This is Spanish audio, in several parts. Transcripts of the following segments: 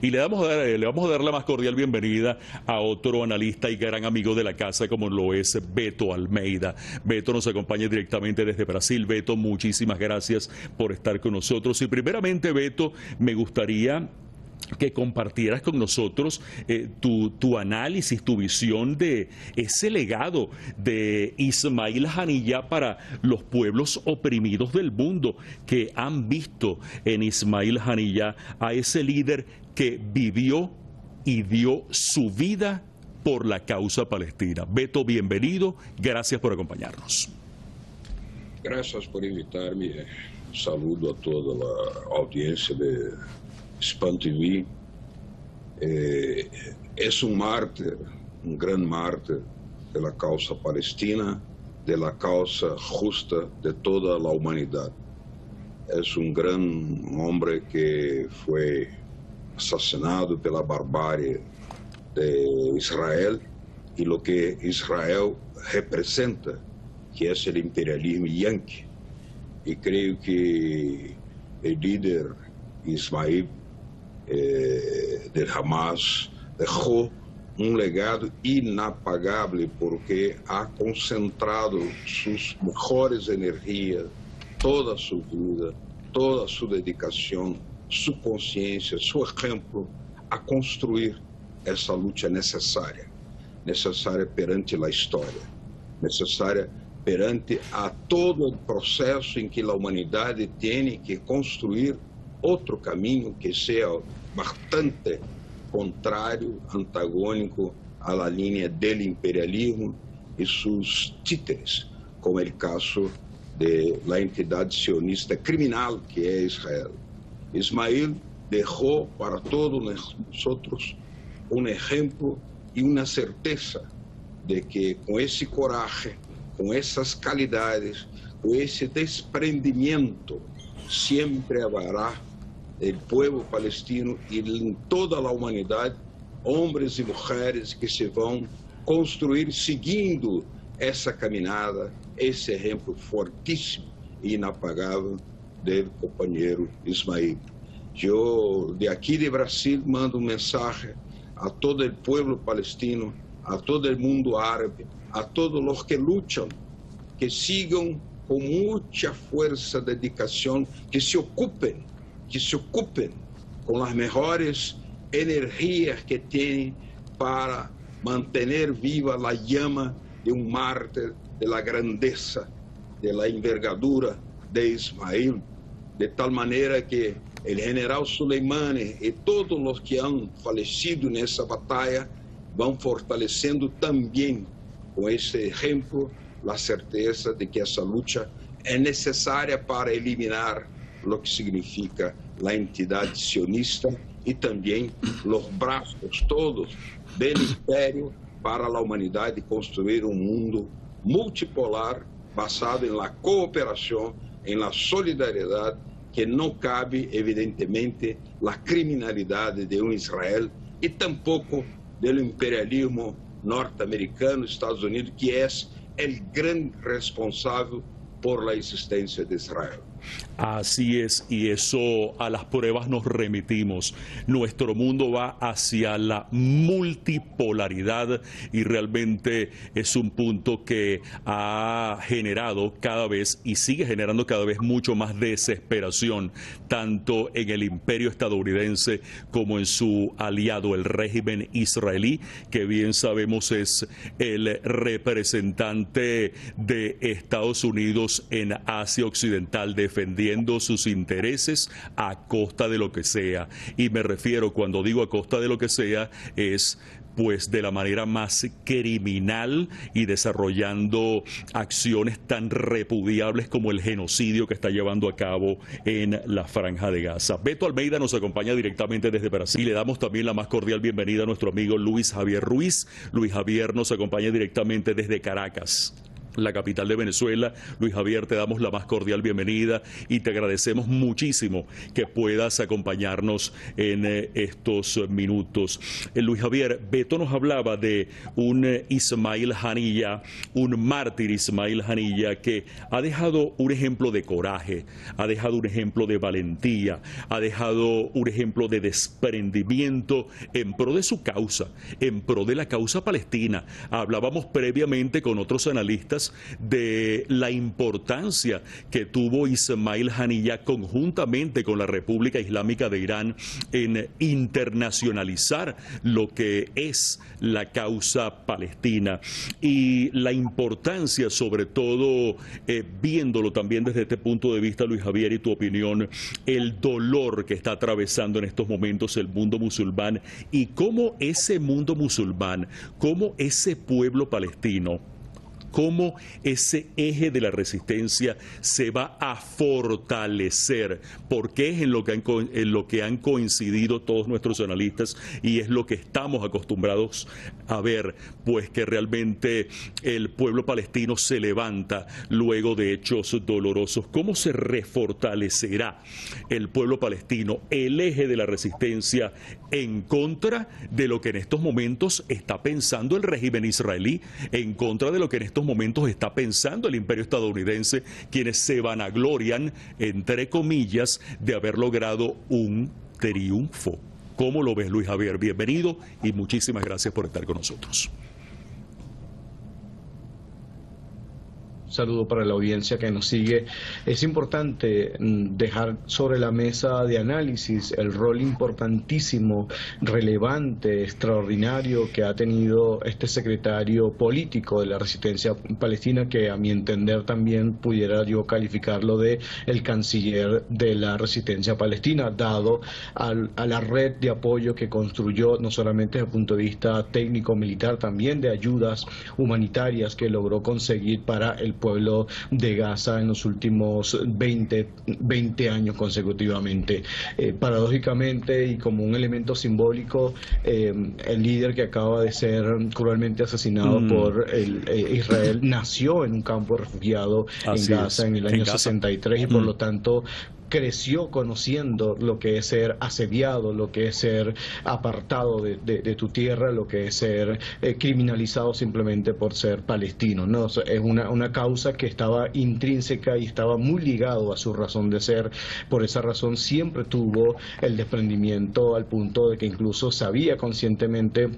Y le vamos a dar la más cordial bienvenida a otro analista y gran amigo de la casa como lo es Beto Almeida. Beto nos acompaña directamente desde Brasil. Beto, muchísimas gracias por estar con nosotros. Y primeramente, Beto, me gustaría que compartieras con nosotros tu análisis, tu visión de ese legado de Ismail Haniyeh para los pueblos oprimidos del mundo, que han visto en Ismail Haniyeh a ese líder que vivió y dio su vida por la causa palestina. Beto, bienvenido, gracias por acompañarnos. Gracias por invitarme. Saludo a toda la audiencia de Spam TV. Es un mártir, un gran mártir de la causa palestina, de la causa justa de toda la humanidad. Es un gran hombre que fue asesinado pela barbárie de Israel y lo que Israel representa, que es el imperialismo yanqui. Y creo que el líder Ismail del Hamas dejó un legado inapagable porque ha concentrado sus mejores energías, toda su vida, toda su dedicación, su consciência, su ejemplo, a construir essa luta necessária perante a história, necessária perante a todo o processo em que a humanidade tem que construir outro caminho que seja bastante contrário, antagônico à linha do imperialismo e seus títeres, como é o caso da entidade sionista criminal que é Israel. Ismail dejó para todos nosotros un ejemplo y una certeza de que con ese coraje, con esas calidades, con ese desprendimiento, siempre habrá el pueblo palestino y en toda la humanidad, hombres y mujeres que se van a construir siguiendo esa caminada, ese ejemplo fortísimo e inapagable del compañero Ismail. Yo de aquí de Brasil mando un mensaje a todo el pueblo palestino, a todo el mundo árabe, a todos los que luchan, que sigan con mucha fuerza, dedicación, que se ocupen con las mejores energías que tienen para mantener viva la llama de un mártir, de la grandeza, de la envergadura de Ismail, de tal maneira que o general Soleimani e todos os que han falecido nessa batalha vão fortalecendo também com esse exemplo a certeza de que essa luta é necessária para eliminar o que significa a entidade sionista e também os braços todos do império para a humanidade construir um mundo multipolar basado em la cooperação, em la solidariedade, que não cabe, evidentemente, a criminalidade de um Israel e tampouco do imperialismo norte-americano, Estados Unidos, que é o grande responsável por la existencia de Israel. Así es, y eso a las pruebas nos remitimos. Nuestro mundo va hacia la multipolaridad y realmente es un punto que ha generado cada vez y sigue generando cada vez mucho más desesperación, tanto en el imperio estadounidense como en su aliado, el régimen israelí, que bien sabemos es el representante de Estados Unidos en Asia Occidental, defendiendo sus intereses a costa de lo que sea. Y me refiero, cuando digo a costa de lo que sea, es pues de la manera más criminal y desarrollando acciones tan repudiables como el genocidio que está llevando a cabo en la Franja de Gaza. Beto Almeida nos acompaña directamente desde Brasil. Le damos también la más cordial bienvenida a nuestro amigo Luis Javier Ruiz. Luis Javier nos acompaña directamente desde Caracas. la capital de Venezuela. Luis Javier, te damos la más cordial bienvenida y te agradecemos muchísimo que puedas acompañarnos en estos minutos. Luis Javier, Beto nos hablaba de un Ismail Haniyeh, un mártir Ismail Haniyeh, que ha dejado un ejemplo de coraje, ha dejado un ejemplo de valentía, ha dejado un ejemplo de desprendimiento en pro de su causa, en pro de la causa palestina. Hablábamos previamente con otros analistas de la importancia que tuvo Ismail Haniyeh conjuntamente con la República Islámica de Irán en internacionalizar lo que es la causa palestina, y la importancia, sobre todo viéndolo también desde este punto de vista, Luis Javier, y tu opinión, el dolor que está atravesando en estos momentos el mundo musulmán, y cómo ese mundo musulmán, cómo ese pueblo palestino, cómo ese eje de la resistencia se va a fortalecer, porque es en lo que han coincidido todos nuestros analistas, y es lo que estamos acostumbrados a ver, pues que realmente el pueblo palestino se levanta luego de hechos dolorosos. ¿Cómo se refortalecerá el pueblo palestino, el eje de la resistencia, en contra de lo que en estos momentos está pensando el régimen israelí, en contra de lo que en estos momentos está pensando el imperio estadounidense, quienes se vanaglorian, entre comillas, de haber logrado un triunfo? ¿Cómo lo ves, Luis Javier? Bienvenido y muchísimas gracias por estar con nosotros. Saludo para la audiencia que nos sigue. Es importante dejar sobre la mesa de análisis el rol importantísimo, relevante, extraordinario que ha tenido este secretario político de la resistencia palestina, que a mi entender también pudiera yo calificarlo de el canciller de la resistencia palestina, dado a la red de apoyo que construyó, no solamente desde el punto de vista técnico-militar, también de ayudas humanitarias que logró conseguir para el pueblo de Gaza en los últimos 20 años consecutivamente. Paradójicamente, y como un elemento simbólico, el líder que acaba de ser cruelmente asesinado por Israel nació en un campo de refugiados en Gaza en el año 63, y por lo tanto creció conociendo lo que es ser asediado, lo que es ser apartado de tu tierra, lo que es ser criminalizado simplemente por ser palestino, ¿no? O sea, es una causa que estaba intrínseca y estaba muy ligado a su razón de ser. Por esa razón siempre tuvo el desprendimiento, al punto de que incluso sabía conscientemente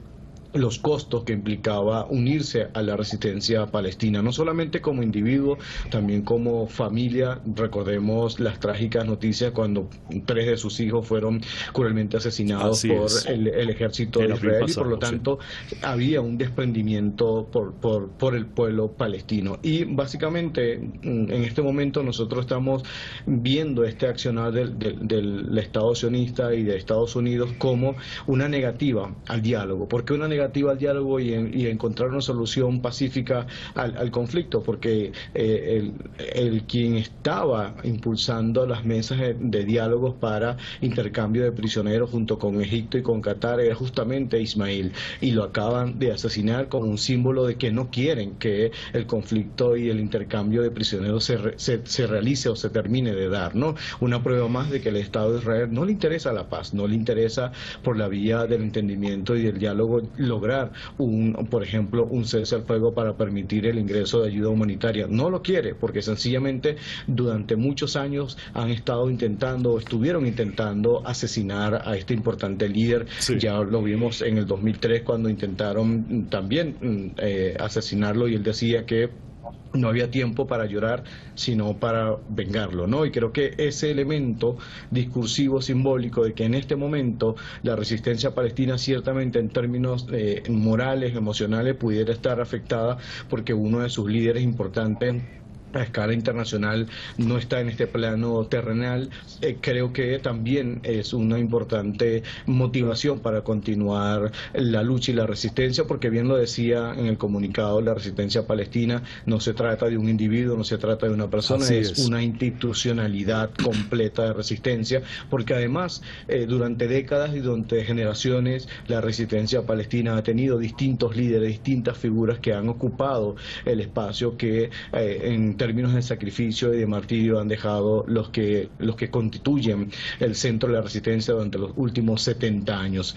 los costos que implicaba unirse a la resistencia palestina, no solamente como individuo, también como familia. Recordemos las trágicas noticias cuando 3 de sus hijos fueron cruelmente asesinados por el ejército de Israel, y por lo tanto había un desprendimiento por el pueblo palestino. Y básicamente en este momento nosotros estamos viendo este accionar del Estado sionista y de Estados Unidos como una negativa al diálogo. ¿Por qué una negativa al diálogo y encontrar una solución pacífica al conflicto? Porque el quien estaba impulsando las mesas de diálogos para intercambio de prisioneros junto con Egipto y con Qatar era justamente Ismail, y lo acaban de asesinar como un símbolo de que no quieren que el conflicto y el intercambio de prisioneros se realice o se termine de dar, ¿no? Una prueba más de que el Estado de Israel no le interesa la paz, no le interesa por la vía del entendimiento y del diálogo lograr por ejemplo, un cese al fuego para permitir el ingreso de ayuda humanitaria. No lo quiere porque sencillamente durante muchos años han estado intentando, o estuvieron intentando asesinar a este importante líder. Ya lo vimos en el 2003 cuando intentaron también asesinarlo, y él decía que no había tiempo para llorar, sino para vengarlo, ¿no? Y creo que ese elemento discursivo, simbólico, de que en este momento la resistencia palestina ciertamente en términos morales, emocionales, pudiera estar afectada porque uno de sus líderes importantes a escala internacional no está en este plano terrenal, creo que también es una importante motivación para continuar la lucha y la resistencia, porque bien lo decía en el comunicado, la resistencia palestina no se trata de un individuo, no se trata de una persona, es una institucionalidad completa de resistencia, porque además durante décadas y durante generaciones la resistencia palestina ha tenido distintos líderes, distintas figuras que han ocupado el espacio que en términos de sacrificio y de martirio han dejado los que constituyen el centro de la resistencia durante los últimos 70 años.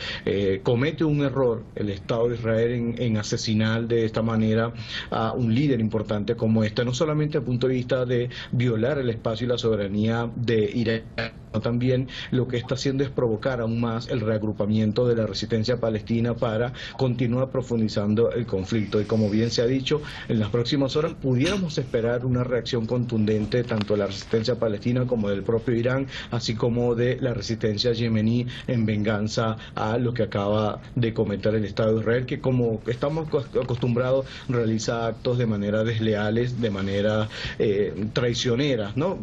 Comete un error el Estado de Israel en asesinar de esta manera a un líder importante como este, no solamente desde el punto de vista de violar el espacio y la soberanía de Israel, sino también lo que está haciendo es provocar aún más el reagrupamiento de la resistencia palestina para continuar profundizando el conflicto. Y como bien se ha dicho, en las próximas horas pudiéramos esperar una reacción contundente tanto de la resistencia palestina como del propio Irán, así como de la resistencia yemení en venganza a lo que acaba de cometer el Estado de Israel, que como estamos acostumbrados realiza actos de manera desleales, de manera traicionera, ¿no?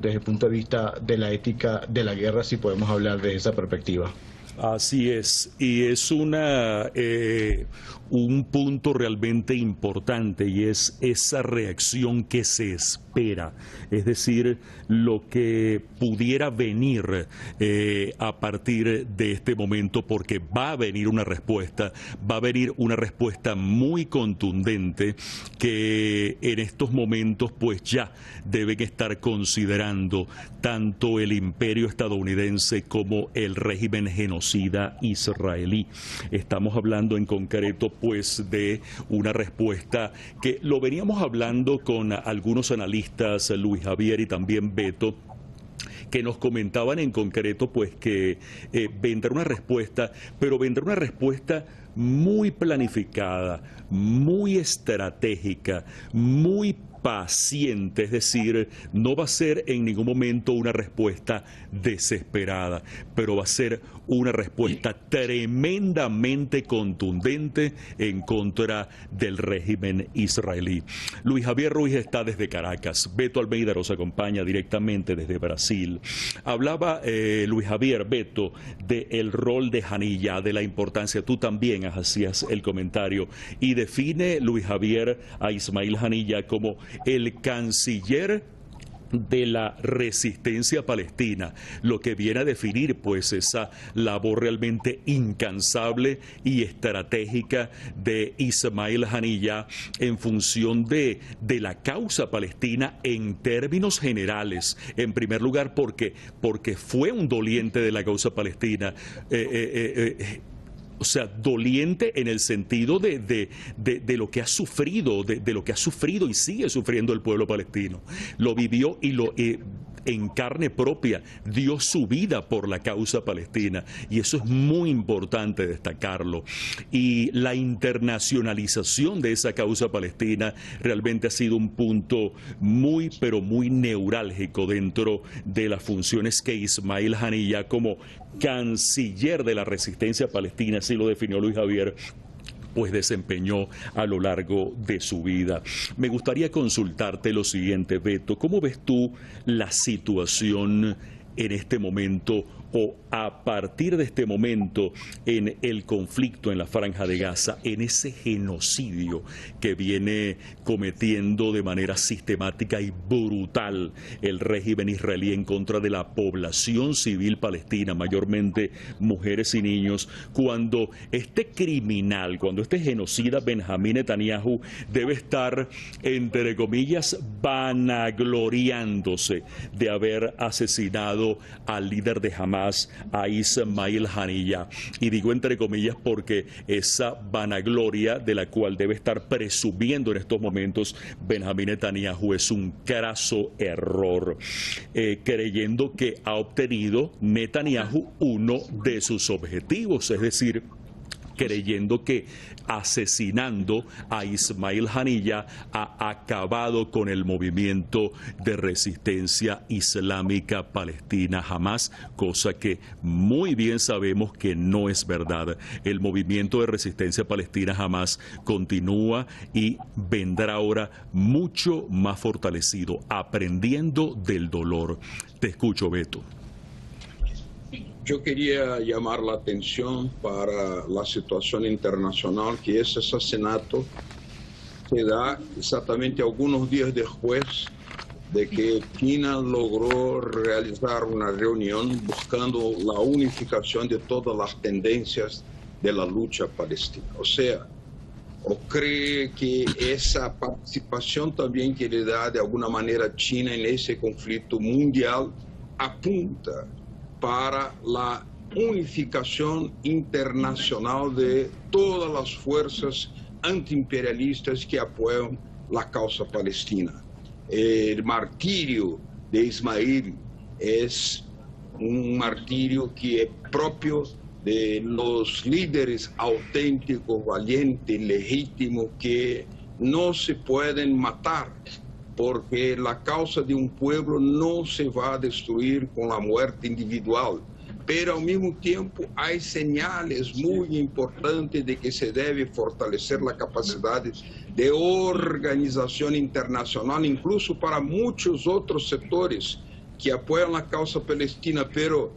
Desde el punto de vista de la ética de la guerra, si podemos hablar de esa perspectiva. Así es, y es un punto realmente importante, y es esa reacción que se espera, es decir, lo que pudiera venir a partir de este momento, porque va a venir una respuesta muy contundente que en estos momentos pues ya deben estar considerando tanto el imperio estadounidense como el régimen genocida israelí. Estamos hablando en concreto pues de una respuesta que lo veníamos hablando con algunos analistas, Luis Javier y también Beto, que nos comentaban en concreto pues que vendrá una respuesta, pero vendrá una respuesta muy planificada, muy estratégica, muy paciente, es decir, no va a ser en ningún momento una respuesta desesperada, pero va a ser una respuesta tremendamente contundente en contra del régimen israelí. Luis Javier Ruiz está desde Caracas, Beto Almeida nos acompaña directamente desde Brasil. Hablaba Luis Javier, Beto, del rol de Haniyeh, de la importancia, tú también hacías el comentario, y define Luis Javier a Ismail Haniyeh como el canciller de la resistencia palestina, lo que viene a definir pues esa labor realmente incansable y estratégica de Ismail Haniyeh en función de la causa palestina en términos generales. En primer lugar porque fue un doliente de la causa palestina, o sea, doliente en el sentido de lo que ha sufrido, de lo que ha sufrido y sigue sufriendo el pueblo palestino. Lo vivió y lo en carne propia, dio su vida por la causa palestina, y eso es muy importante destacarlo. Y la internacionalización de esa causa palestina realmente ha sido un punto muy, pero muy neurálgico dentro de las funciones que Ismail Haniyeh como canciller de la resistencia palestina, así lo definió Luis Javier, pues desempeñó a lo largo de su vida. Me gustaría consultarte lo siguiente, Beto, ¿cómo ves tú la situación en este momento o a partir de este momento en el conflicto en la Franja de Gaza, en ese genocidio que viene cometiendo de manera sistemática y brutal el régimen israelí en contra de la población civil palestina, mayormente mujeres y niños, cuando este criminal, cuando este genocida Benjamín Netanyahu debe estar, entre comillas, vanagloriándose de haber asesinado al líder de Hamas, a Ismail Haniyeh, y digo entre comillas porque esa vanagloria de la cual debe estar presumiendo en estos momentos Benjamín Netanyahu es un craso error, creyendo que ha obtenido Netanyahu uno de sus objetivos, es decir, creyendo que asesinando a Ismail Haniyeh ha acabado con el movimiento de resistencia islámica palestina Hamas, cosa que muy bien sabemos que no es verdad. El movimiento de resistencia palestina Hamas continúa y vendrá ahora mucho más fortalecido, aprendiendo del dolor. Te escucho, Beto. Yo quería llamar la atención para la situación internacional, que ese asesinato se da exactamente algunos días después de que China logró realizar una reunión buscando la unificación de todas las tendencias de la lucha palestina. O sea, ¿o cree que esa participación también que le da de alguna manera China en ese conflicto mundial apunta para la unificación internacional de todas las fuerzas antiimperialistas que apoyan la causa palestina? El martirio de Ismail es un martirio que es propio de los líderes auténticos, valientes, legítimos, que no se pueden matar, porque la causa de un pueblo no se va a destruir con la muerte individual. Pero al mismo tiempo hay señales muy importantes de que se debe fortalecer la capacidad de organización internacional, incluso para muchos otros sectores que apoyan la causa palestina, pero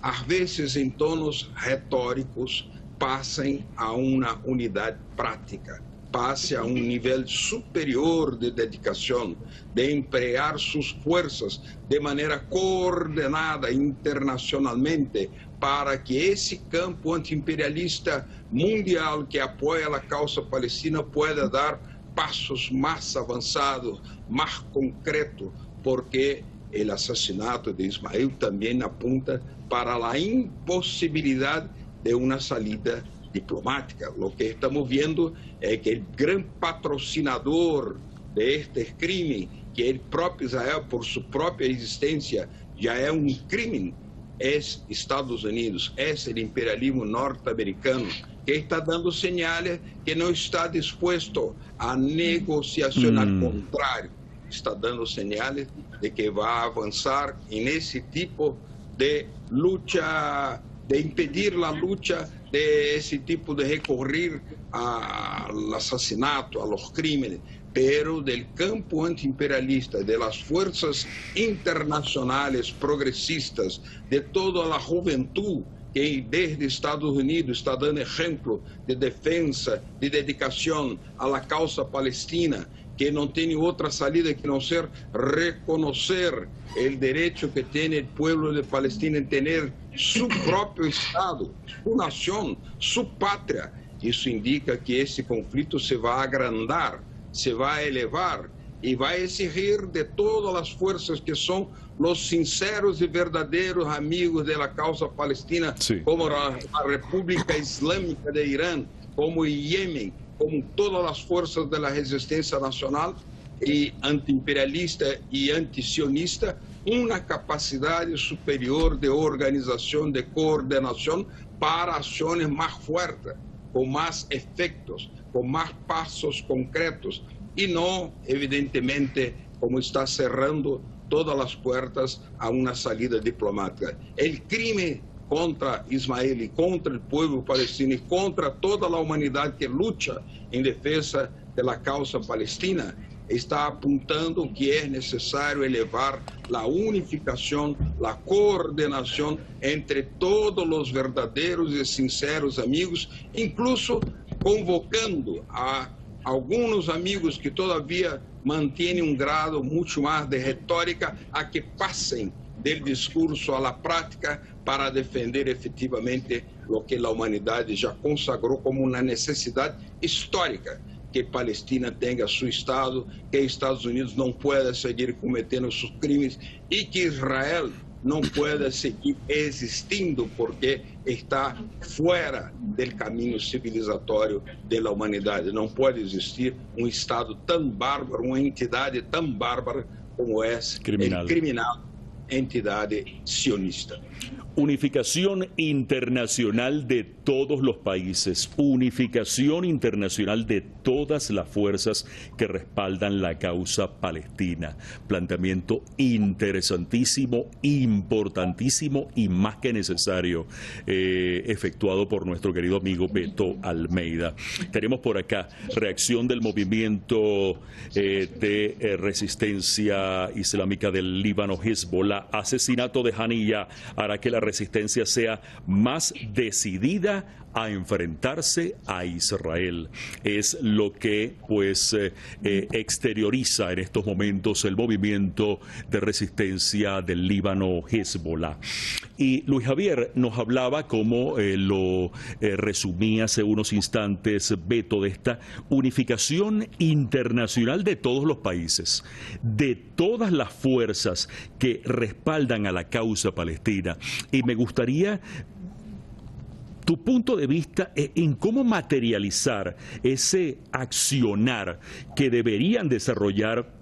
a veces en tonos retóricos pasan a una unidad práctica, pase a un nivel superior de dedicación, de emplear sus fuerzas de manera coordenada internacionalmente para que ese campo antiimperialista mundial que apoya la causa palestina pueda dar pasos más avanzados, más concretos, porque el asesinato de Ismail también apunta para la imposibilidad de una salida diplomática. Lo que estamos viendo es que el gran patrocinador de este crimen, que el propio Israel por su propia existencia ya es un crimen, es Estados Unidos, es el imperialismo norteamericano, que está dando señales que no está dispuesto a negociación, al contrario, está dando señales de que va a avanzar en ese tipo de lucha, de impedir la lucha, de ese tipo de recurrir al asesinato, a los crímenes, pero del campo antiimperialista, de las fuerzas internacionales progresistas, de toda la juventud que desde Estados Unidos está dando ejemplo de defensa, de dedicación a la causa palestina, que no tiene otra salida que no ser reconocer el derecho que tiene el pueblo de Palestina en tener su propio Estado, su nación, su patria. Eso indica que ese conflicto se va a agrandar, se va a elevar y va a exigir de todas las fuerzas que son los sinceros y verdaderos amigos de la causa palestina, sí, como la República Islámica de Irán, como Yemen, como todas las fuerzas de la resistencia nacional y antiimperialista y antisionista, una capacidad superior de organización, de coordinación para acciones más fuertes, con más efectos, con más pasos concretos y no, evidentemente, como está cerrando todas las puertas a una salida diplomática. El crimen contra Ismael y contra el pueblo palestino y contra toda la humanidad que lucha en defensa de la causa palestina está apuntando que es necesario elevar la unificación, la coordinación entre todos los verdaderos y sinceros amigos, incluso convocando a algunos amigos que todavía mantienen un grado mucho más de retórica a que pasen del discurso a la práctica para defender efectivamente lo que la humanidad ya consagró como una necesidad histórica, que Palestina tenga su Estado, que Estados Unidos no pueda seguir cometiendo sus crímenes y que Israel no pueda seguir existiendo porque está fuera del camino civilizatorio de la humanidad. No puede existir un Estado tan bárbaro, una entidad tan bárbara como es el criminal entidad sionista. Unificación internacional de todos los países, unificación internacional de todas las fuerzas que respaldan la causa palestina. Planteamiento interesantísimo, importantísimo y más que necesario, efectuado por nuestro querido amigo Beto Almeida. Tenemos por acá reacción del movimiento de resistencia islámica del Líbano, Hezbollah. Asesinato de Haniyeh hará que la resistencia sea más decidida a enfrentarse a Israel. Es lo que pues exterioriza en estos momentos el movimiento de resistencia del Líbano, Hezbollah. Y Luis Javier nos hablaba, como lo resumía hace unos instantes Beto, de esta unificación internacional de todos los países, de todas las fuerzas que respaldan a la causa palestina. Y me gustaría tu punto de vista en cómo materializar ese accionar que deberían desarrollar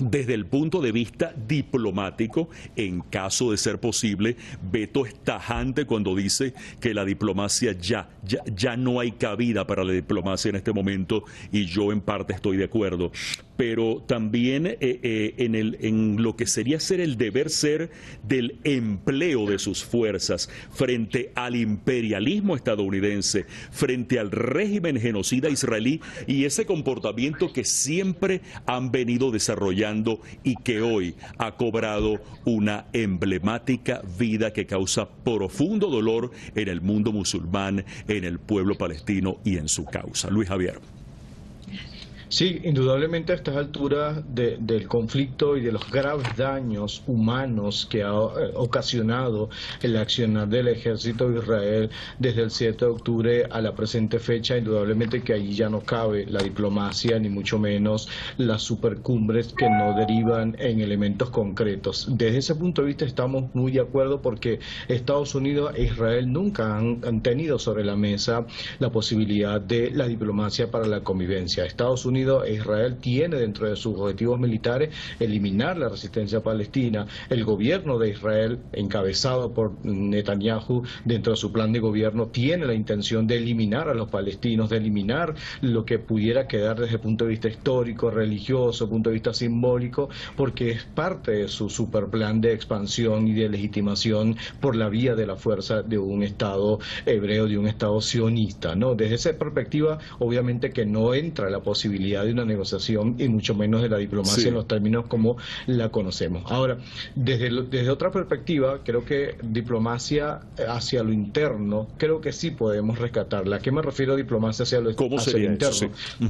desde el punto de vista diplomático, en caso de ser posible. Beto es tajante cuando dice que la diplomacia ya no hay cabida para la diplomacia en este momento, y yo en parte estoy de acuerdo. Pero también en lo que sería ser el deber ser del empleo de sus fuerzas frente al imperialismo estadounidense, frente al régimen genocida israelí y ese comportamiento que siempre han venido desarrollando y que hoy ha cobrado una emblemática vida que causa profundo dolor en el mundo musulmán, en el pueblo palestino y en su causa. Luis Javier. Sí, indudablemente a estas alturas del conflicto y de los graves daños humanos que ha ocasionado el accionar del ejército de Israel desde el 7 de octubre a la presente fecha, indudablemente que allí ya no cabe la diplomacia, ni mucho menos las supercumbres que no derivan en elementos concretos. Desde ese punto de vista estamos muy de acuerdo, porque Estados Unidos e Israel nunca han tenido sobre la mesa la posibilidad de la diplomacia para la convivencia. Estados Unidos e Israel tiene dentro de sus objetivos militares eliminar la resistencia palestina. El gobierno de Israel, encabezado por Netanyahu, dentro de su plan de gobierno, tiene la intención de eliminar a los palestinos, de eliminar lo que pudiera quedar desde el punto de vista histórico, religioso, punto de vista simbólico, porque es parte de su superplan de expansión y de legitimación por la vía de la fuerza de un Estado hebreo, de un Estado sionista, ¿no? Desde esa perspectiva, obviamente que no entra la posibilidad de una negociación y mucho menos de la diplomacia en los términos como la conocemos. Ahora, desde otra perspectiva, creo que diplomacia hacia lo interno, creo que sí podemos rescatarla. ¿A qué me refiero a diplomacia hacia lo interno? Eso?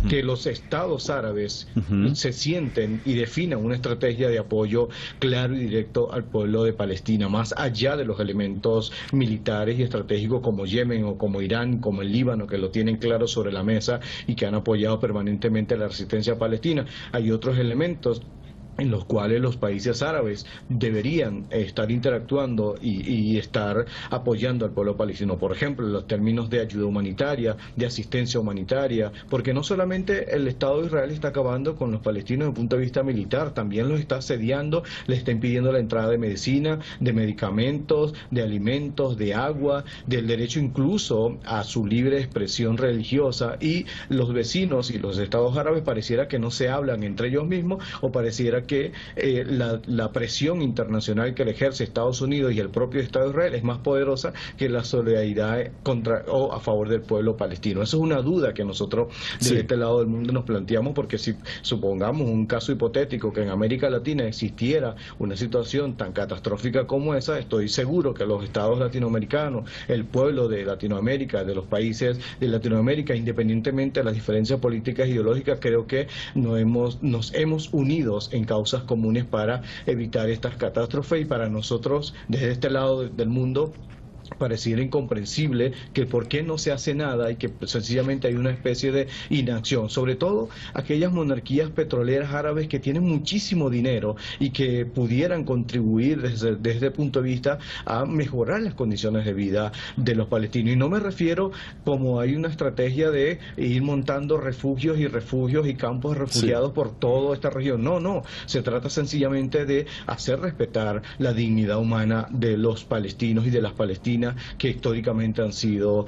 Que los estados árabes se sienten y definan una estrategia de apoyo claro y directo al pueblo de Palestina, más allá de los elementos militares y estratégicos como Yemen o como Irán, como el Líbano, que lo tienen claro sobre la mesa y que han apoyado permanentemente la resistencia palestina. Hay otros elementos en los cuales los países árabes deberían estar interactuando y estar apoyando al pueblo palestino. Por ejemplo, en los términos de ayuda humanitaria, de asistencia humanitaria, porque no solamente el Estado de Israel está acabando con los palestinos desde el punto de vista militar, también los está asediando, les está impidiendo la entrada de medicina, de medicamentos, de alimentos, de agua, del derecho incluso a su libre expresión religiosa, y los vecinos y los estados árabes pareciera que no se hablan entre ellos mismos, o pareciera que la presión internacional que le ejerce Estados Unidos y el propio Estado de Israel es más poderosa que la solidaridad contra o a favor del pueblo palestino. Eso es una duda que nosotros desde este lado del mundo nos planteamos, porque si supongamos un caso hipotético que en América Latina existiera una situación tan catastrófica como esa, estoy seguro que los estados latinoamericanos, el pueblo de Latinoamérica, de los países de Latinoamérica, independientemente de las diferencias políticas e ideológicas, creo que nos hemos unido en causas comunes para evitar estas catástrofes, y para nosotros desde este lado del mundo pareciera incomprensible que por qué no se hace nada y que sencillamente hay una especie de inacción, sobre todo aquellas monarquías petroleras árabes que tienen muchísimo dinero y que pudieran contribuir desde el punto de vista a mejorar las condiciones de vida de los palestinos. Y no me refiero como hay una estrategia de ir montando refugios y campos de refugiados por toda esta región. No, se trata sencillamente de hacer respetar la dignidad humana de los palestinos y de las palestinas que históricamente han sido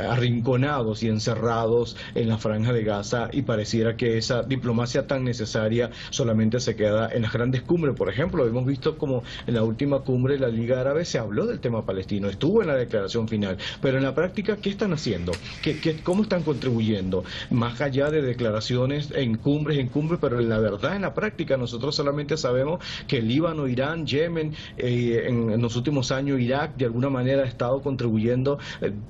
arrinconados y encerrados en la Franja de Gaza, y pareciera que esa diplomacia tan necesaria solamente se queda en las grandes cumbres. Por ejemplo, hemos visto como en la última cumbre de la Liga Árabe se habló del tema palestino, estuvo en la declaración final, pero en la práctica, ¿qué están haciendo? ¿Cómo están contribuyendo? Más allá de declaraciones en cumbres, pero en la verdad, en la práctica, nosotros solamente sabemos que Líbano, Irán, Yemen, en los últimos años Irak, de alguna manera ha estado contribuyendo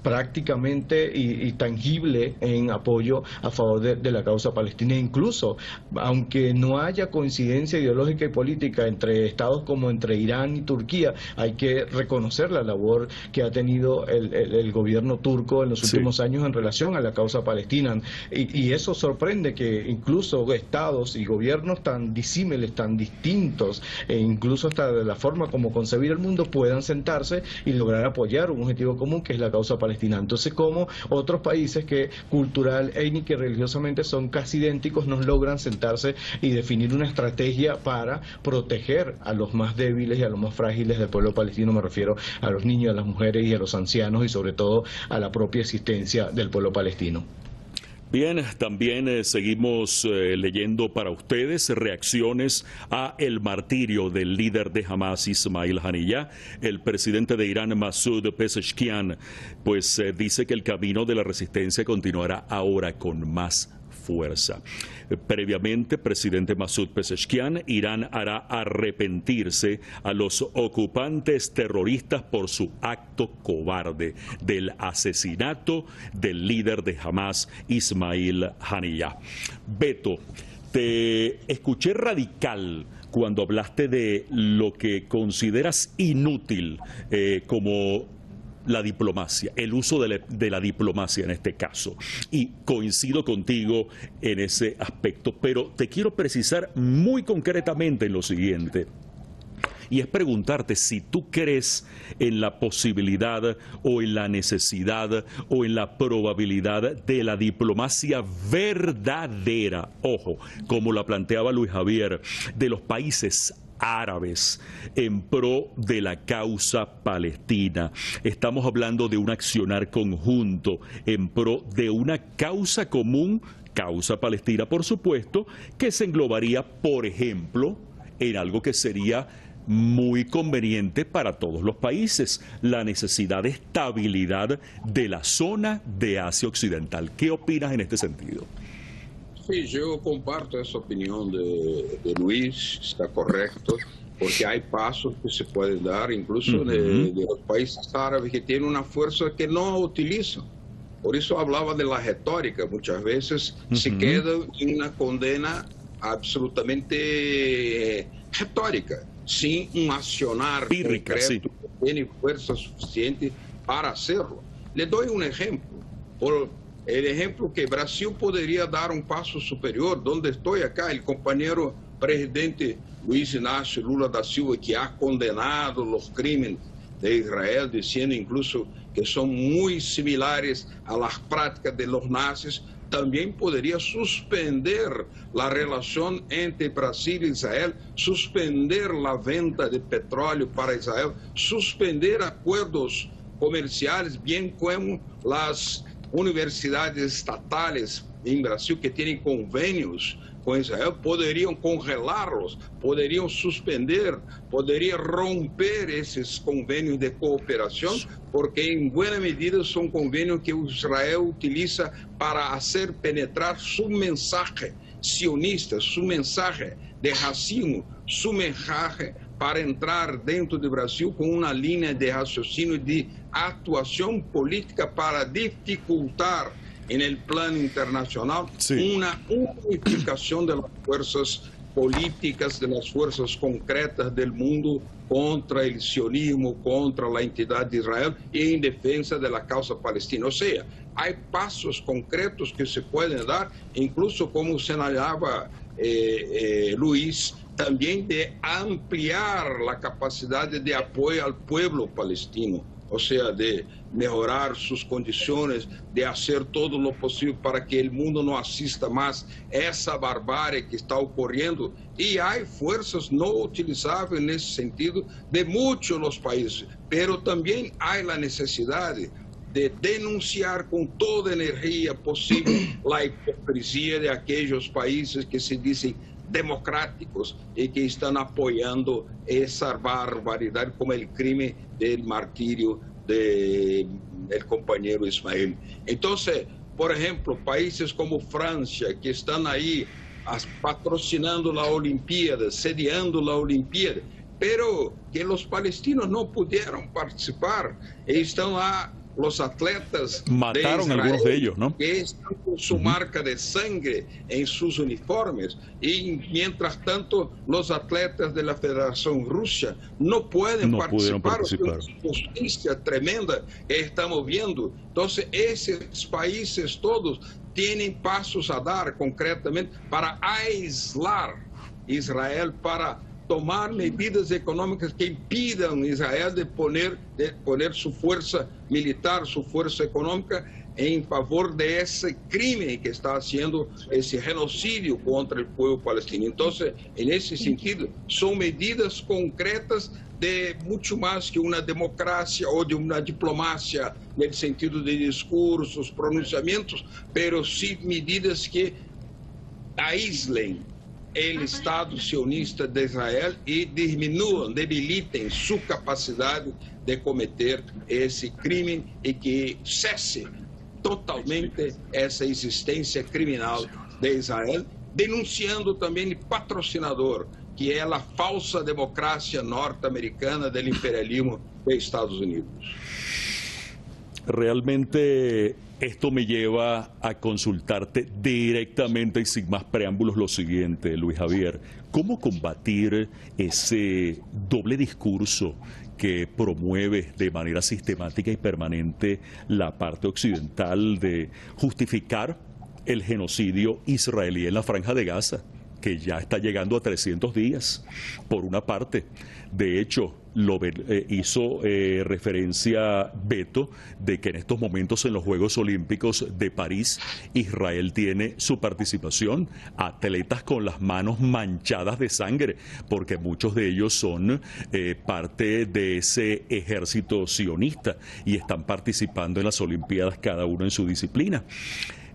prácticamente y tangible en apoyo a favor de la causa palestina. Incluso, aunque no haya coincidencia ideológica y política entre estados como entre Irán y Turquía, hay que reconocer la labor que ha tenido el gobierno turco en los últimos años en relación a la causa palestina. Y eso sorprende que incluso estados y gobiernos tan disímiles, tan distintos, e incluso hasta de la forma como concebir el mundo, puedan sentarse y lograr apoyar un objetivo común, que es la causa palestina. Entonces, como otros países que cultural, étnica y religiosamente son casi idénticos, no logran sentarse y definir una estrategia para proteger a los más débiles y a los más frágiles del pueblo palestino. Me refiero a los niños, a las mujeres y a los ancianos, y sobre todo a la propia existencia del pueblo palestino. Bien, también seguimos leyendo para ustedes reacciones a el martirio del líder de Hamas, Ismail Haniyeh. El presidente de Irán, Masoud Pezeshkian, pues dice que el camino de la resistencia continuará ahora con más fuerza. Previamente, presidente Masoud Pezeshkian, Irán hará arrepentirse a los ocupantes terroristas por su acto cobarde del asesinato del líder de Hamas, Ismail Haniyeh. Beto, te escuché radical cuando hablaste de lo que consideras inútil como la diplomacia, el uso de la diplomacia en este caso. Y coincido contigo en ese aspecto, pero te quiero precisar muy concretamente en lo siguiente. Y es preguntarte si tú crees en la posibilidad o en la necesidad o en la probabilidad de la diplomacia verdadera, ojo, como la planteaba Luis Javier, de los países árabes en pro de la causa palestina. Estamos hablando de un accionar conjunto en pro de una causa común, causa palestina por supuesto, que se englobaría, por ejemplo, en algo que sería muy conveniente para todos los países, la necesidad de estabilidad de la zona de Asia Occidental. ¿Qué opinas en este sentido? Sí, yo comparto esa opinión de Luis, está correcto, porque hay pasos que se pueden dar incluso de los países árabes que tienen una fuerza que no utilizan. Por eso hablaba de la retórica, muchas veces se queda en una condena absolutamente retórica, sin un accionar concreto que tiene fuerza suficiente para hacerlo. Le doy un ejemplo. El ejemplo que Brasil podría dar un paso superior, donde estoy acá, el compañero presidente Luis Inácio Lula da Silva, que ha condenado los crímenes de Israel, diciendo incluso que son muy similares a las prácticas de los nazis, también podría suspender la relación entre Brasil y Israel, suspender la venta de petróleo para Israel, suspender acuerdos comerciales, bien como las universidades estatales en Brasil que tienen convenios con Israel, poderiam congelá-los, poderiam suspender, poderiam romper esses convênios de cooperação, porque em boa medida são convênios que Israel utiliza para fazer penetrar sua mensagem sionista, sua mensagem de racismo, sua mensagem para entrar dentro do Brasil com uma linha de raciocínio de atuação política para dificultar en el plano internacional una unificación de las fuerzas políticas de las fuerzas concretas del mundo contra el sionismo, contra la entidad de Israel y en defensa de la causa palestina. O sea, hay pasos concretos que se pueden dar, incluso como señalaba Luis, también de ampliar la capacidad de apoyo al pueblo palestino, o sea, de mejorar sus condiciones, de hacer todo lo posible para que el mundo no asista más a esa barbarie que está ocurriendo. Y hay fuerzas no utilizables en ese sentido de muchos los países, pero también hay la necesidad de denunciar con toda energía posible la hipocresía de aquellos países que se dicen democráticos y que están apoyando esa barbaridad como el crimen del martirio del compañero Ismael. Entonces, por ejemplo, países como Francia, que están ahí patrocinando la Olimpiada, sediando la Olimpiada, pero que los palestinos no pudieron participar, están lá los atletas mataron de Israel, algunos de ellos, ¿no? Que están con su marca de sangre en sus uniformes, y mientras tanto los atletas de la Federación Rusa no pueden participar. Es una injusticia tremenda que estamos viendo. Entonces, esos países todos tienen pasos a dar concretamente para aislar Israel, para tomar medidas económicas que impidan a Israel de poner su fuerza militar, su fuerza económica en favor de ese crimen que está haciendo, ese genocidio contra el pueblo palestino. Entonces, en ese sentido, son medidas concretas de mucho más que una democracia o de una diplomacia en el sentido de discursos, pronunciamientos, pero sí medidas que aíslen el Estado sionista de Israel y disminuyan, debiliten su capacidad de cometer ese crimen y que cese totalmente esa existencia criminal de Israel, denunciando también el patrocinador, que es la falsa democracia norteamericana del imperialismo de Estados Unidos. Realmente esto me lleva a consultarte directamente y sin más preámbulos lo siguiente, Luis Javier. ¿Cómo combatir ese doble discurso que promueve de manera sistemática y permanente la parte occidental de justificar el genocidio israelí en la Franja de Gaza, que ya está llegando a 300 días, por una parte? De hecho, hizo referencia Beto de que en estos momentos en los Juegos Olímpicos de París, Israel tiene su participación, atletas con las manos manchadas de sangre, porque muchos de ellos son parte de ese ejército sionista y están participando en las Olimpiadas cada uno en su disciplina.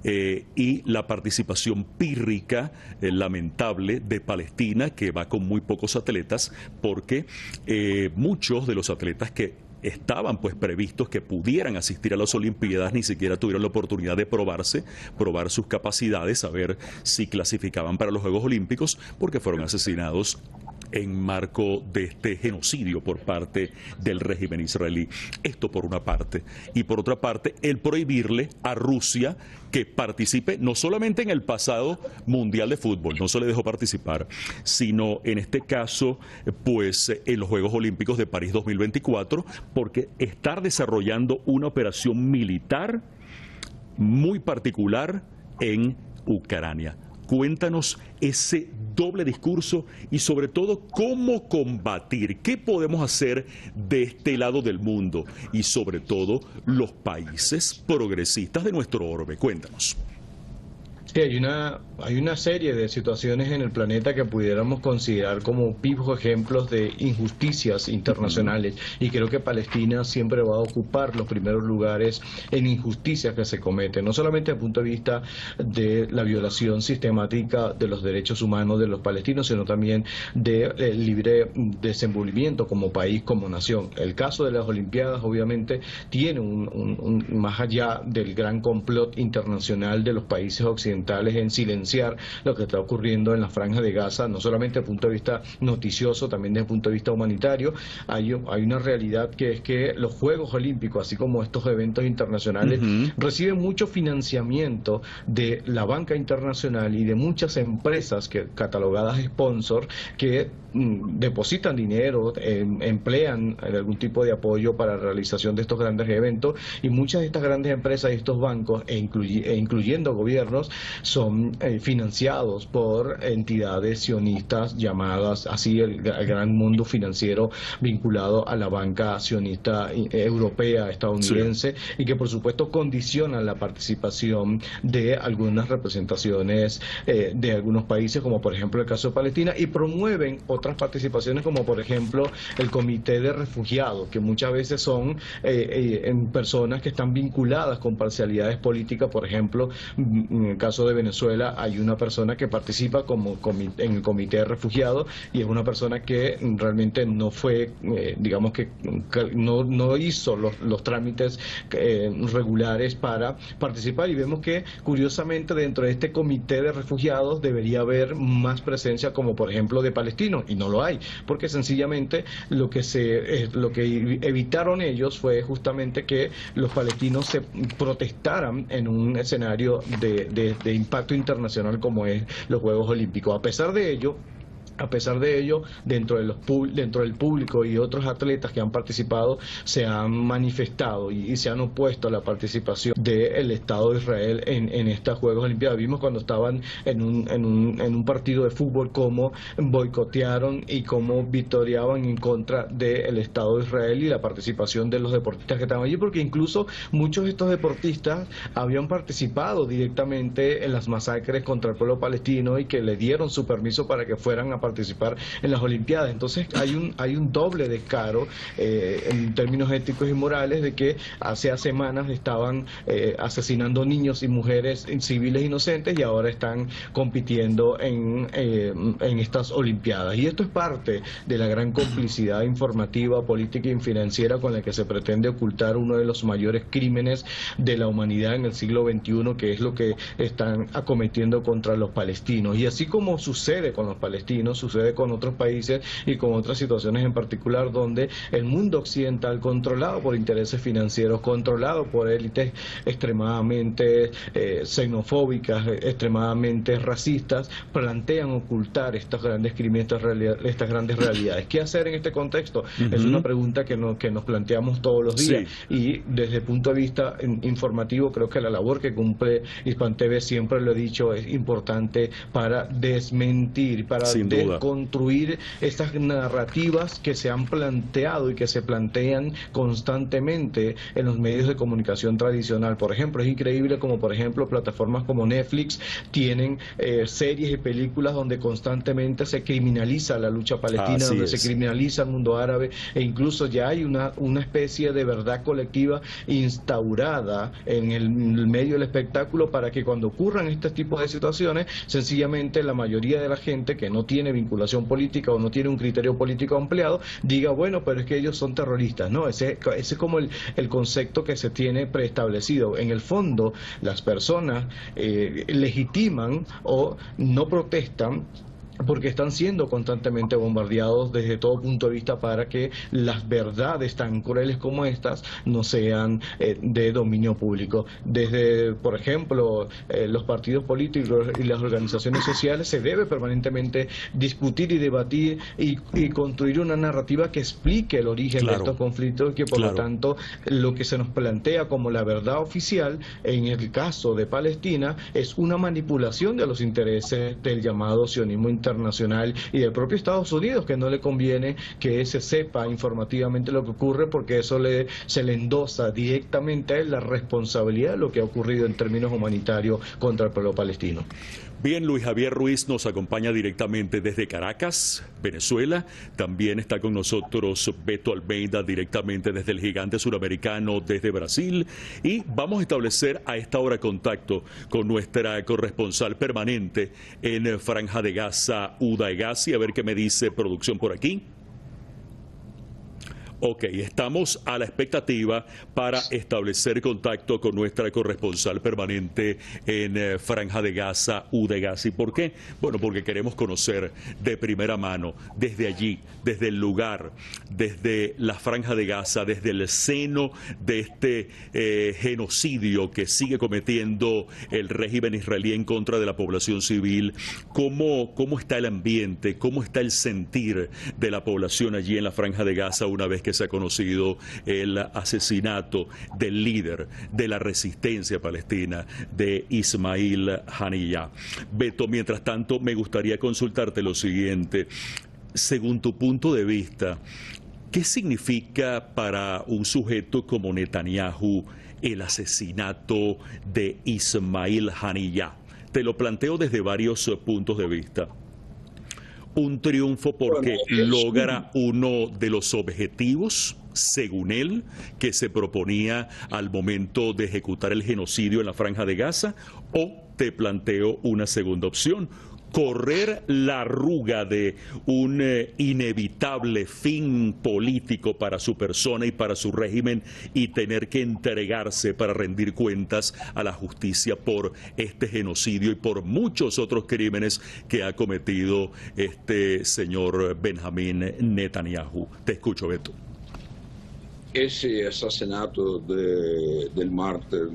Y la participación pírrica, lamentable, de Palestina, que va con muy pocos atletas, porque muchos de los atletas que estaban pues previstos que pudieran asistir a las Olimpiadas ni siquiera tuvieron la oportunidad de probar sus capacidades, a ver si clasificaban para los Juegos Olímpicos, porque fueron asesinados en marco de este genocidio por parte del régimen israelí. Esto por una parte. Y por otra parte, el prohibirle a Rusia que participe no solamente en el pasado Mundial de Fútbol, no se le dejó participar, sino en este caso, pues en los Juegos Olímpicos de París 2024, porque estar desarrollando una operación militar muy particular en Ucrania. Cuéntanos ese doble discurso y sobre todo cómo combatir, qué podemos hacer de este lado del mundo y sobre todo los países progresistas de nuestro orbe. Cuéntanos. Sí, hay una serie de situaciones en el planeta que pudiéramos considerar como vivos ejemplos de injusticias internacionales, y creo que Palestina siempre va a ocupar los primeros lugares en injusticias que se cometen, no solamente desde el punto de vista de la violación sistemática de los derechos humanos de los palestinos, sino también del libre desenvolvimiento como país, como nación. El caso de las Olimpiadas obviamente tiene más allá del gran complot internacional de los países occidentales, occidentales en silenciar lo que está ocurriendo en la Franja de Gaza, no solamente desde el punto de vista noticioso, también desde el punto de vista humanitario. Hay una realidad que es que los Juegos Olímpicos, así como estos eventos internacionales, reciben mucho financiamiento de la banca internacional y de muchas empresas catalogadas sponsor que depositan dinero, emplean algún tipo de apoyo para la realización de estos grandes eventos, y muchas de estas grandes empresas y estos bancos, incluyendo gobiernos, son financiados por entidades sionistas llamadas así el gran mundo financiero vinculado a la banca sionista europea, estadounidense, y que por supuesto condicionan la participación de algunas representaciones de algunos países, como por ejemplo el caso de Palestina, y promueven otras participaciones como por ejemplo el Comité de Refugiados, que muchas veces son personas que están vinculadas con parcialidades políticas. Por ejemplo, en el caso de Venezuela hay una persona que participa en el Comité de Refugiados, y es una persona que realmente no fue, digamos que no hizo los trámites regulares para participar, y vemos que curiosamente dentro de este Comité de Refugiados debería haber más presencia, como por ejemplo de palestinos, y no lo hay, porque sencillamente lo que evitaron ellos fue justamente que los palestinos se protestaran en un escenario de impacto internacional como es los Juegos Olímpicos. A pesar de ello, dentro del público y otros atletas que han participado se han manifestado y se han opuesto a la participación del Estado de Israel en estos Juegos Olímpicos. Vimos cuando estaban en un partido de fútbol cómo boicotearon y cómo victoriaban en contra del Estado de Israel y la participación de los deportistas que estaban allí, porque incluso muchos de estos deportistas habían participado directamente en las masacres contra el pueblo palestino y que le dieron su permiso para que fueran a participar en las Olimpiadas. Entonces hay un doble descaro en términos éticos y morales, de que hace semanas estaban asesinando niños y mujeres civiles inocentes, y ahora están compitiendo en estas Olimpiadas. Y esto es parte de la gran complicidad informativa, política y financiera con la que se pretende ocultar uno de los mayores crímenes de la humanidad en el siglo XXI, que es lo que están acometiendo contra los palestinos. Y así como sucede con los palestinos, sucede con otros países y con otras situaciones en particular, donde el mundo occidental, controlado por intereses financieros, controlado por élites extremadamente xenofóbicas, extremadamente racistas, plantean ocultar estos grandes crímenes, estas grandes realidades. ¿Qué hacer en este contexto? Es una pregunta que nos planteamos todos los días. Y desde el punto de vista informativo, creo que la labor que cumple Hispan TV, siempre lo he dicho, es importante para desmentir, para construir estas narrativas que se han planteado y que se plantean constantemente en los medios de comunicación tradicional. Por ejemplo, es increíble como por ejemplo plataformas como Netflix tienen series y películas donde constantemente se criminaliza la lucha palestina, donde se criminaliza el mundo árabe, e incluso ya hay una especie de verdad colectiva instaurada en el medio del espectáculo para que cuando ocurran este tipo de situaciones, sencillamente la mayoría de la gente que no tiene vinculación política o no tiene un criterio político ampliado diga, bueno, pero es que ellos son terroristas. No, ese es como el concepto que se tiene preestablecido. En el fondo, las personas legitiman o no protestan porque están siendo constantemente bombardeados desde todo punto de vista para que las verdades tan crueles como estas no sean de dominio público. Desde, por ejemplo, los partidos políticos y las organizaciones sociales se debe permanentemente discutir y debatir y construir una narrativa que explique el origen de estos conflictos, y que por lo tanto lo que se nos plantea como la verdad oficial en el caso de Palestina es una manipulación de los intereses del llamado sionismo internacional y del propio Estados Unidos, que no le conviene que se sepa informativamente lo que ocurre, porque eso se le endosa directamente a él la responsabilidad de lo que ha ocurrido en términos humanitarios contra el pueblo palestino. Bien, Luis Javier Ruiz nos acompaña directamente desde Caracas, Venezuela. También está con nosotros Beto Almeida directamente desde el gigante suramericano, desde Brasil. Y vamos a establecer a esta hora contacto con nuestra corresponsal permanente en Franja de Gaza, Uda Egassi, a ver qué me dice producción por aquí. Ok, estamos a la expectativa para establecer contacto con nuestra corresponsal permanente en Franja de Gaza, Udegasi. ¿Por qué? Bueno, porque queremos conocer de primera mano, desde allí, desde el lugar, desde la Franja de Gaza, desde el seno de este genocidio que sigue cometiendo el régimen israelí en contra de la población civil, cómo está el ambiente, cómo está el sentir de la población allí en la Franja de Gaza una vez que se ha conocido el asesinato del líder de la resistencia palestina, de Ismail Haniyeh. Beto, mientras tanto, me gustaría consultarte lo siguiente. Según tu punto de vista, ¿qué significa para un sujeto como Netanyahu el asesinato de Ismail Haniyeh? Te lo planteo desde varios puntos de vista. Un triunfo porque logra uno de los objetivos, según él, que se proponía al momento de ejecutar el genocidio en la Franja de Gaza, o te planteo una segunda opción: correr la arruga de un inevitable fin político para su persona y para su régimen y tener que entregarse para rendir cuentas a la justicia por este genocidio y por muchos otros crímenes que ha cometido este señor Benjamín Netanyahu. Te escucho, Beto. Ese asesinato del mártir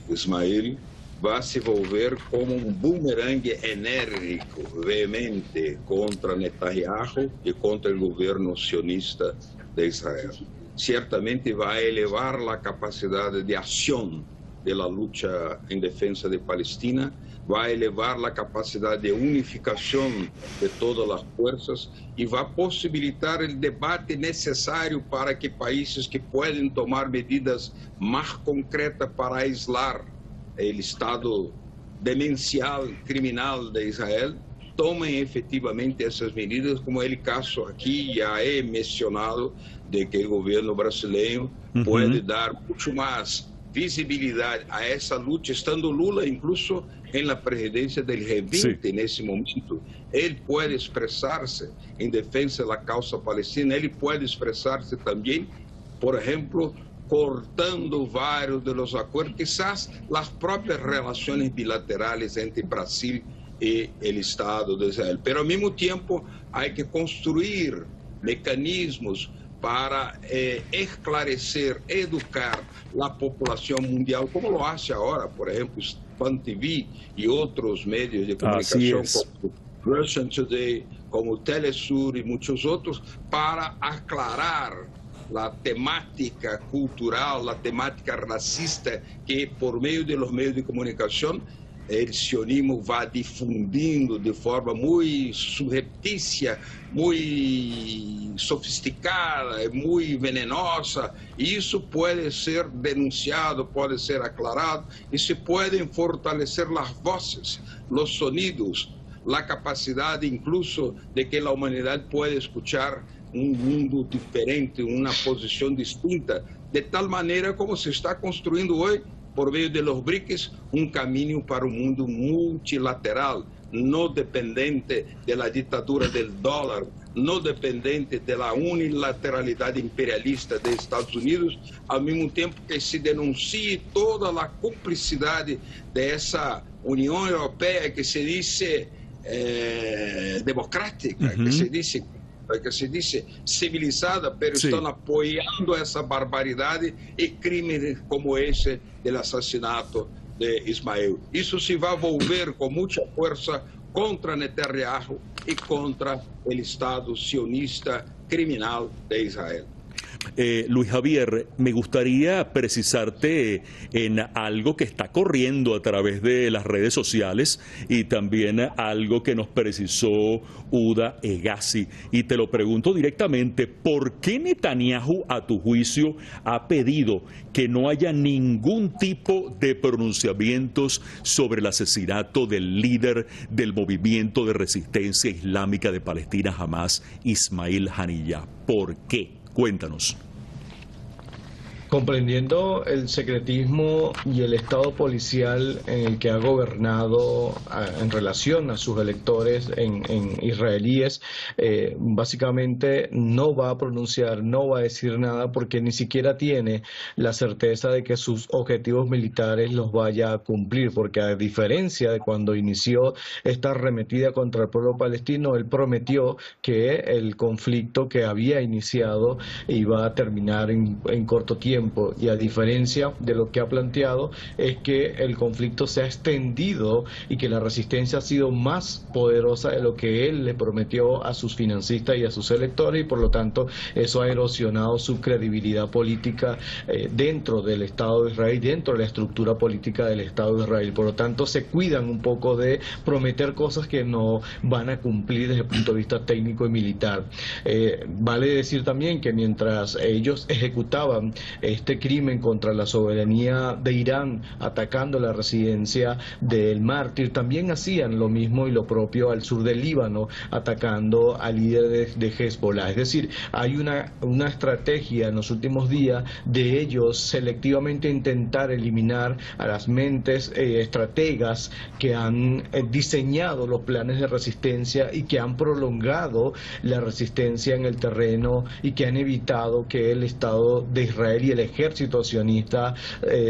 Ismail va a se volver como un boomerang enérgico, vehemente contra Netanyahu y contra el gobierno sionista de Israel. Ciertamente va a elevar la capacidad de acción de la lucha en defensa de Palestina, va a elevar la capacidad de unificación de todas las fuerzas y va a posibilitar el debate necesario para que países que pueden tomar medidas más concretas para aislar el Estado demencial, criminal de Israel, tomen efectivamente esas medidas, como el caso aquí ya he mencionado, de que el gobierno brasileño puede dar mucho más visibilidad a esa lucha, estando Lula incluso en la presidencia del G20 en ese momento. Él puede expresarse en defensa de la causa palestina, él puede expresarse también, por ejemplo, cortando varios de los acuerdos, quizás las propias relaciones bilaterales entre Brasil y el Estado de Israel. Pero al mismo tiempo hay que construir mecanismos para esclarecer, educar la población mundial, como lo hace ahora, por ejemplo, Spam TV y otros medios de comunicación como Russian Today, como Telesur y muchos otros, para aclarar la temática cultural, la temática racista que por medio de los medios de comunicación el sionismo va difundindo de forma muy subrepticia, muy sofisticada, muy venenosa. Y eso puede ser denunciado, puede ser aclarado y se pueden fortalecer las voces, los sonidos, la capacidad incluso de que la humanidad puede escuchar un mundo diferente, una posición distinta, de tal manera como se está construyendo hoy, por medio de los BRICS, un camino para un mundo multilateral, no dependiente de la dictadura del dólar, no dependiente de la unilateralidad imperialista de Estados Unidos, al mismo tiempo que se denuncie toda la complicidad de esa Unión Europea que se dice democrática, que se dice civilizada, pero están apoyando esa barbaridad y crímenes como ese del asesinato de Ismael. Eso se va a volver con mucha fuerza contra Netanyahu y contra el Estado sionista criminal de Israel. Luis Javier, me gustaría precisarte en algo que está corriendo a través de las redes sociales y también algo que nos precisó Uda Egasi. Y te lo pregunto directamente, ¿por qué Netanyahu, a tu juicio, ha pedido que no haya ningún tipo de pronunciamientos sobre el asesinato del líder del movimiento de resistencia islámica de Palestina, Hamas, Ismail Haniyeh? ¿Por qué? Cuéntanos. Comprendiendo el secretismo y el estado policial en el que ha gobernado en relación a sus electores en israelíes, básicamente no va a pronunciar, no va a decir nada porque ni siquiera tiene la certeza de que sus objetivos militares los vaya a cumplir, porque a diferencia de cuando inició esta arremetida contra el pueblo palestino, él prometió que el conflicto que había iniciado iba a terminar en corto tiempo, y a diferencia de lo que ha planteado es que el conflicto se ha extendido y que la resistencia ha sido más poderosa de lo que él le prometió a sus financistas y a sus electores, y por lo tanto eso ha erosionado su credibilidad política dentro del Estado de Israel, dentro de la estructura política del Estado de Israel. Por lo tanto se cuidan un poco de prometer cosas que no van a cumplir desde el punto de vista técnico y militar. Vale decir también que mientras ellos ejecutaban este crimen contra la soberanía de Irán, atacando la residencia del mártir, también hacían lo mismo y lo propio al sur del Líbano, atacando al líder de Hezbollah. Es decir, hay una estrategia en los últimos días de ellos selectivamente intentar eliminar a las mentes estrategas que han diseñado los planes de resistencia y que han prolongado la resistencia en el terreno y que han evitado que el Estado de Israel y el ejército sionista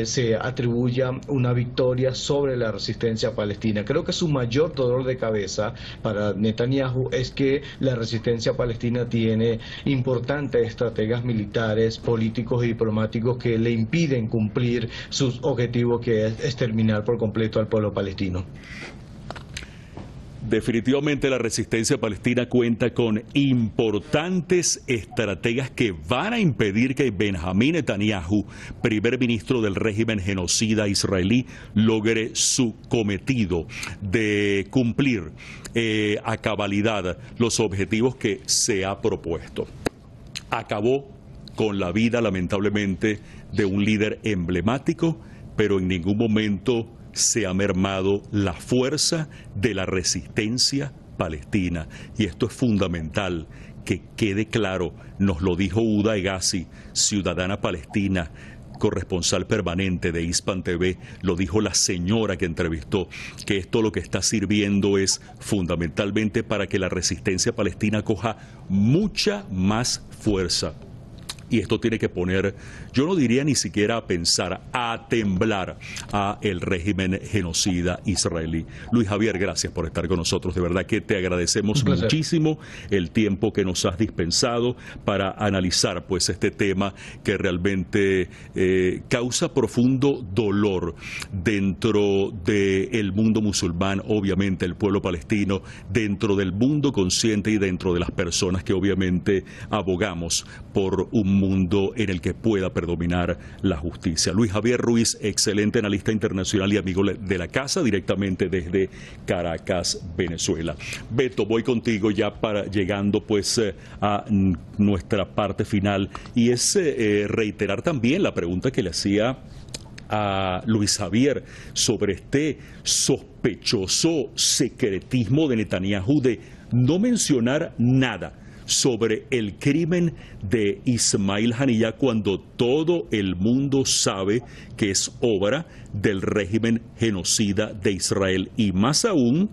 se atribuya una victoria sobre la resistencia palestina. Creo que su mayor dolor de cabeza para Netanyahu es que la resistencia palestina tiene importantes estrategas militares, políticos y diplomáticos que le impiden cumplir sus objetivos, que es exterminar por completo al pueblo palestino. Definitivamente la resistencia palestina cuenta con importantes estrategas que van a impedir que Benjamín Netanyahu, primer ministro del régimen genocida israelí, logre su cometido de cumplir a cabalidad los objetivos que se ha propuesto. Acabó con la vida, lamentablemente, de un líder emblemático, pero en ningún momento se ha mermado la fuerza de la resistencia palestina. Y esto es fundamental, que quede claro. Nos lo dijo Uda Hegazi, ciudadana palestina, corresponsal permanente de Hispan TV, lo dijo la señora que entrevistó, que esto lo que está sirviendo es fundamentalmente para que la resistencia palestina coja mucha más fuerza. Y esto tiene que poner, yo no diría ni siquiera a pensar, a temblar a el régimen genocida israelí. Luis Javier, gracias por estar con nosotros. De verdad que te agradecemos muchísimo el tiempo que nos has dispensado para analizar pues este tema que realmente causa profundo dolor dentro del mundo musulmán, obviamente el pueblo palestino, dentro del mundo consciente y dentro de las personas que obviamente abogamos por un mundo en el que pueda predominar la justicia. Luis Javier Ruiz, excelente analista internacional y amigo de la casa, directamente desde Caracas, Venezuela. Beto, voy contigo ya llegando pues a nuestra parte final, y es reiterar también la pregunta que le hacía a Luis Javier sobre este sospechoso secretismo de Netanyahu de no mencionar nada sobre el crimen de Ismail Haniyeh, cuando todo el mundo sabe que es obra del régimen genocida de Israel, y más aún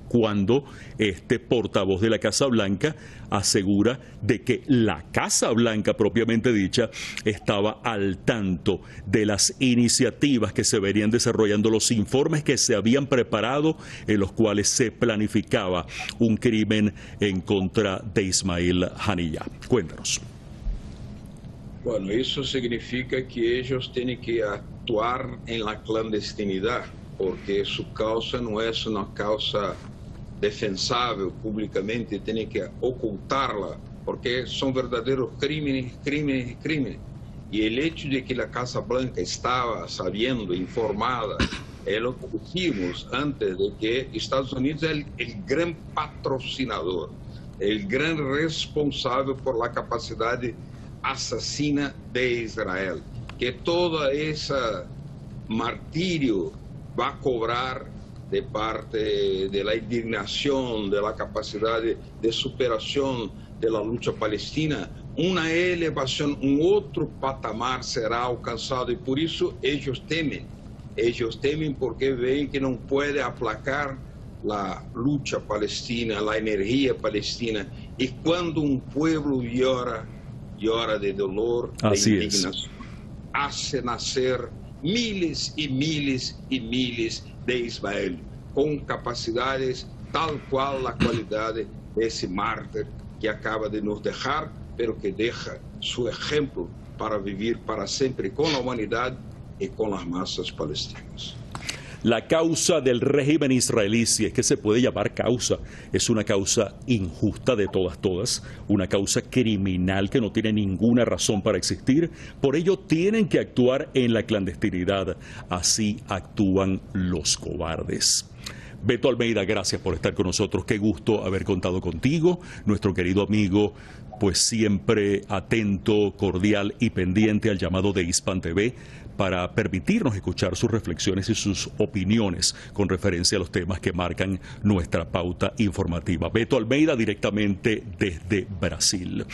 cuando este portavoz de la Casa Blanca asegura de que la Casa Blanca propiamente dicha estaba al tanto de las iniciativas que se venían desarrollando, los informes que se habían preparado en los cuales se planificaba un crimen en contra de Ismail Haniyeh. Cuéntanos. Bueno, eso significa que ellos tienen que actuar en la clandestinidad, porque su causa no es una causa defensável publicamente, tienen que ocultarla, porque son verdaderos crímenes, crímenes, crímenes. Y el hecho de que la Casa Blanca estaba sabiendo, informada, es lo que dijimos antes, de que Estados Unidos es el gran patrocinador, el gran responsable por la capacidad asesina de Israel, que toda esa martirio va a cobrar de parte de la indignación, de la capacidad de superación de la lucha palestina, uma elevação, um outro patamar será alcançado e por isso eles temem porque veem que não podem aplacar a luta palestina, a energia palestina e quando um povo llora de dolor, de indignação, hace nascer miles e miles e miles de Israel com capacidades tal qual a qualidade desse mártir que acaba de nos deixar, pero que deja su exemplo para vivir para sempre con la humanidad y con las masas palestinas. La causa del régimen israelí, si es que se puede llamar causa, es una causa injusta de todas, una causa criminal que no tiene ninguna razón para existir. Por ello tienen que actuar en la clandestinidad. Así actúan los cobardes. Beto Almeida, gracias por estar con nosotros. Qué gusto haber contado contigo, nuestro querido amigo, pues siempre atento, cordial y pendiente al llamado de Hispan TV para permitirnos escuchar sus reflexiones y sus opiniones con referencia a los temas que marcan nuestra pauta informativa. Beto Almeida, directamente desde Brasil.